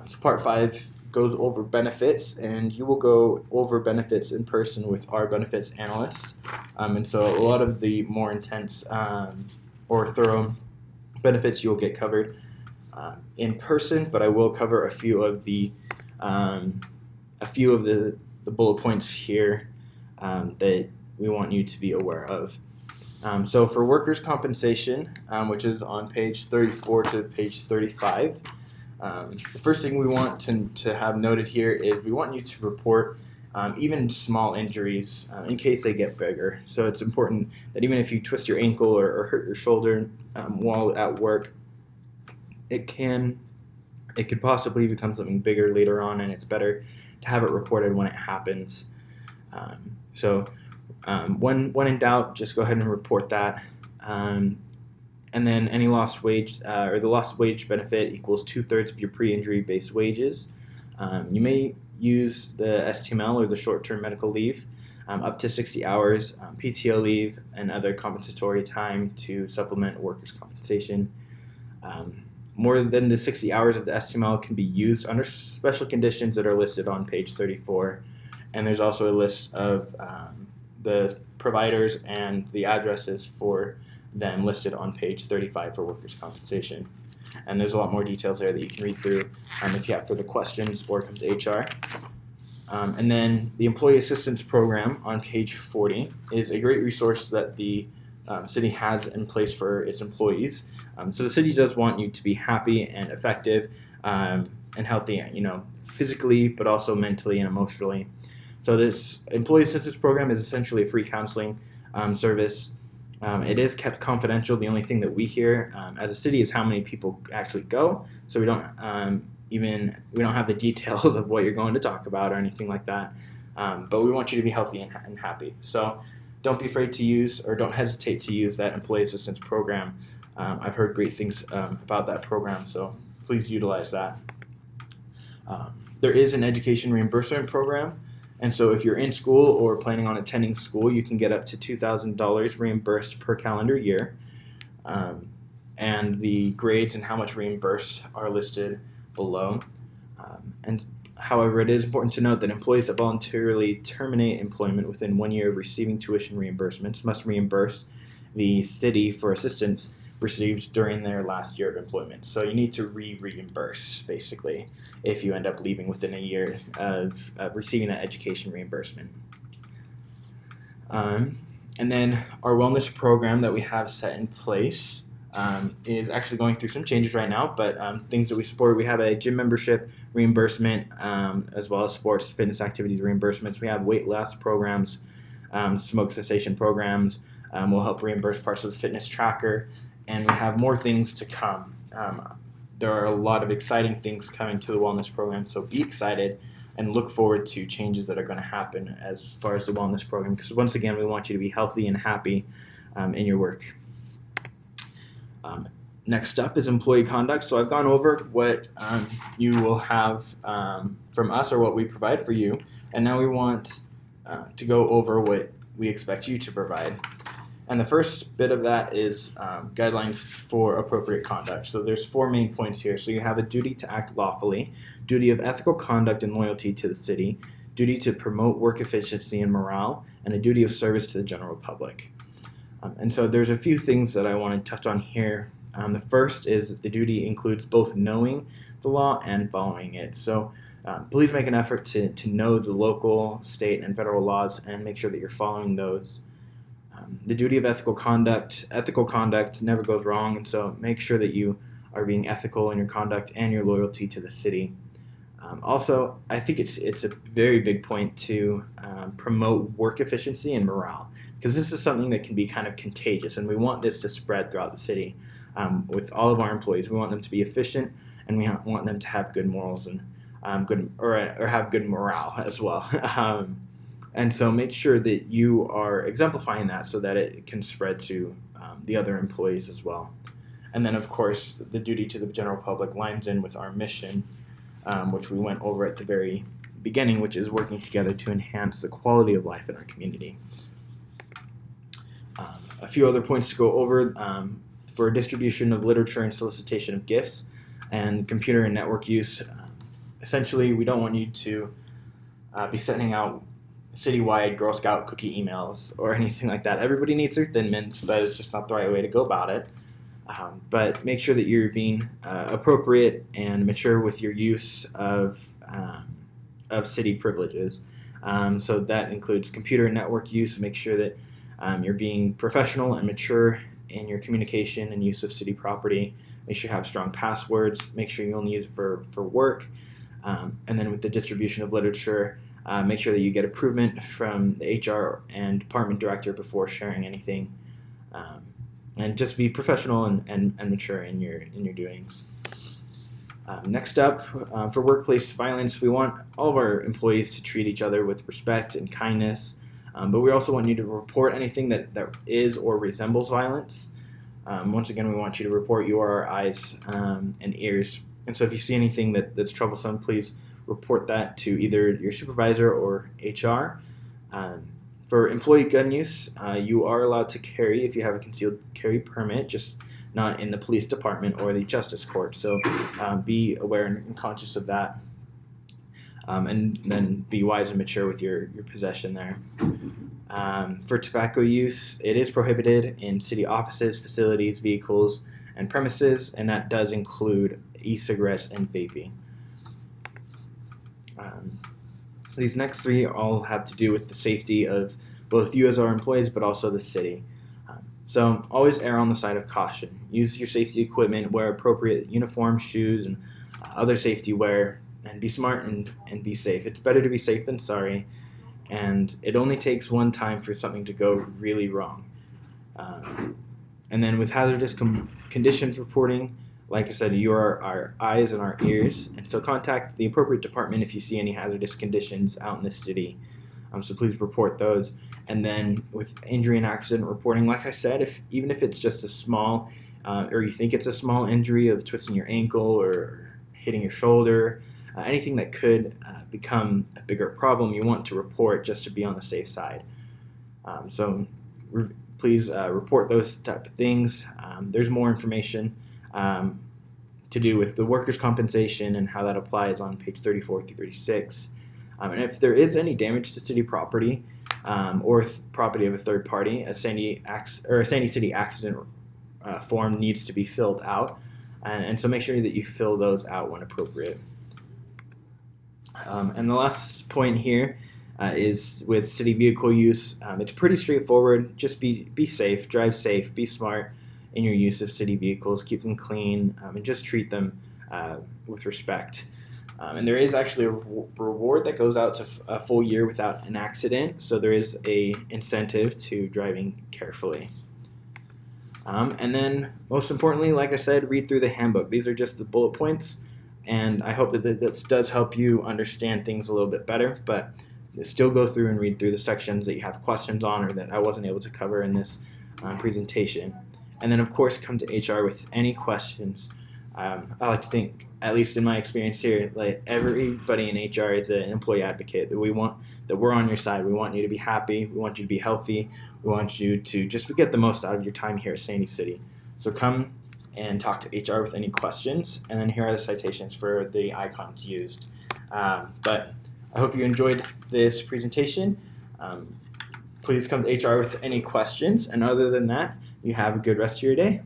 So Part 5 goes over benefits, and you will go over benefits in person with our benefits analyst. And so a lot of the more intense or thorough benefits you'll get covered in person, but I will cover a few of the bullet points here that we want you to be aware of. So for workers' compensation, which is on page 34 to page 35, the first thing we want to have noted here is we want you to report even small injuries in case they get bigger. So it's important that even if you twist your ankle or hurt your shoulder while at work, it could possibly become something bigger later on, and it's better to have it reported when it happens. When in doubt, just go ahead and report that. And then any lost wage or the lost wage benefit equals 2/3 of your pre-injury based wages. You may use the STML or the short-term medical leave up to 60 hours, PTO leave, and other compensatory time to supplement workers' compensation. More than the 60 hours of the STML can be used under special conditions that are listed on page 34. And there's also a list of the providers and the addresses for them listed on page 35 for workers' compensation. And there's a lot more details there that you can read through if you have further questions or come to HR. And then the Employee Assistance Program on page 40 is a great resource that the city has in place for its employees. So the city does want you to be happy and effective and healthy, physically, but also mentally and emotionally. So this Employee Assistance Program is essentially a free counseling service. It is kept confidential. The only thing that we hear as a city is how many people actually go. So we don't have the details of what you're going to talk about or anything like that. But we want you to be healthy and happy. So don't be afraid to use or don't hesitate to use that Employee Assistance Program. I've heard great things about that program, so please utilize that. There is an education reimbursement program. And so if you're in school or planning on attending school, you can get up to $2,000 reimbursed per calendar year. And the grades and how much reimbursed are listed below. However, it is important to note that employees that voluntarily terminate employment within 1 year of receiving tuition reimbursements must reimburse the city for assistance received during their last year of employment. So you need to reimburse, basically, if you end up leaving within a year of receiving that education reimbursement. And then our wellness program that we have set in place is actually going through some changes right now, but things that we support, we have a gym membership reimbursement, as well as sports fitness activities reimbursements. We have weight loss programs, smoke cessation programs. We'll help reimburse parts of the fitness tracker, and we have more things to come. There are a lot of exciting things coming to the wellness program, so be excited and look forward to changes that are going to happen as far as the wellness program, because once again, we want you to be healthy and happy in your work. Next up is employee conduct. So I've gone over what you will have from us or what we provide for you, and now we want to go over what we expect you to provide. And the first bit of that is guidelines for appropriate conduct. So there's 4 main points here. So you have a duty to act lawfully, duty of ethical conduct and loyalty to the city, duty to promote work efficiency and morale, and a duty of service to the general public. And so there's a few things that I want to touch on here. The first is the duty includes both knowing the law and following it. So please make an effort to know the local, state, and federal laws and make sure that you're following those. The duty of ethical conduct never goes wrong, and so make sure that you are being ethical in your conduct and your loyalty to the city. Also, I think it's a very big point to promote work efficiency and morale, because this is something that can be kind of contagious, and we want this to spread throughout the city with all of our employees. We want them to be efficient, and we want them to have good morals and have good morale as well. And so make sure that you are exemplifying that so that it can spread to the other employees as well. And then, of course, the duty to the general public lines in with our mission, which we went over at the very beginning, which is working together to enhance the quality of life in our community. A few other points to go over for distribution of literature and solicitation of gifts and computer and network use. essentially, we don't want you to be sending out citywide Girl Scout cookie emails or anything like that. Everybody needs their Thin Mints, but it's just not the right way to go about it. But make sure that you're being appropriate and mature with your use of city privileges. So that includes computer and network use. Make sure that you're being professional and mature in your communication and use of city property. Make sure you have strong passwords. Make sure you only use it for work. And then with the distribution of literature, make sure that you get approval from the HR and department director before sharing anything. And just be professional and mature in your doings. Next up, for workplace violence, we want all of our employees to treat each other with respect and kindness, but we also want you to report anything that is or resembles violence. Once again, we want you to report. You are our eyes and ears. And so if you see anything that's troublesome, please report that to either your supervisor or HR. For employee gun use, you are allowed to carry if you have a concealed carry permit, just not in the police department or the justice court. So be aware and conscious of that. And then be wise and mature with your possession there. For tobacco use, it is prohibited in city offices, facilities, vehicles, and premises, and that does include e-cigarettes and vaping. These next three all have to do with the safety of both you as our employees, but also the city. So always err on the side of caution. Use your safety equipment, wear appropriate uniforms, shoes, and other safety wear, and be smart and be safe. It's better to be safe than sorry, and it only takes one time for something to go really wrong. And then with hazardous conditions reporting, like I said, you are our eyes and our ears, and so contact the appropriate department if you see any hazardous conditions out in the city. So please report those. And then with injury and accident reporting, like I said, even if it's just a small, or you think it's a small injury of twisting your ankle or hitting your shoulder, anything that could become a bigger problem, you want to report just to be on the safe side. Please report those type of things. There's more information to do with the workers' compensation and how that applies on page 34 through 36. And if there is any damage to city property or property of a third party, a Sandy City accident form needs to be filled out. And so make sure that you fill those out when appropriate. And the last point here is with city vehicle use. It's pretty straightforward. Just be safe, drive safe, be smart in your use of city vehicles, keep them clean, and just treat them with respect. And there is actually a reward that goes out to a full year without an accident, so there is a incentive to driving carefully. And then, most importantly, like I said, read through the handbook. These are just the bullet points, and I hope that this does help you understand things a little bit better, but still go through and read through the sections that you have questions on or that I wasn't able to cover in this presentation. And then, of course, come to HR with any questions. I like to think, at least in my experience here, like everybody in HR is an employee advocate. That we're on your side. We want you to be happy. We want you to be healthy. We want you to just get the most out of your time here at Sandy City. So come and talk to HR with any questions. And then here are the citations for the icons used. But I hope you enjoyed this presentation. Please come to HR with any questions. And other than that, you have a good rest of your day.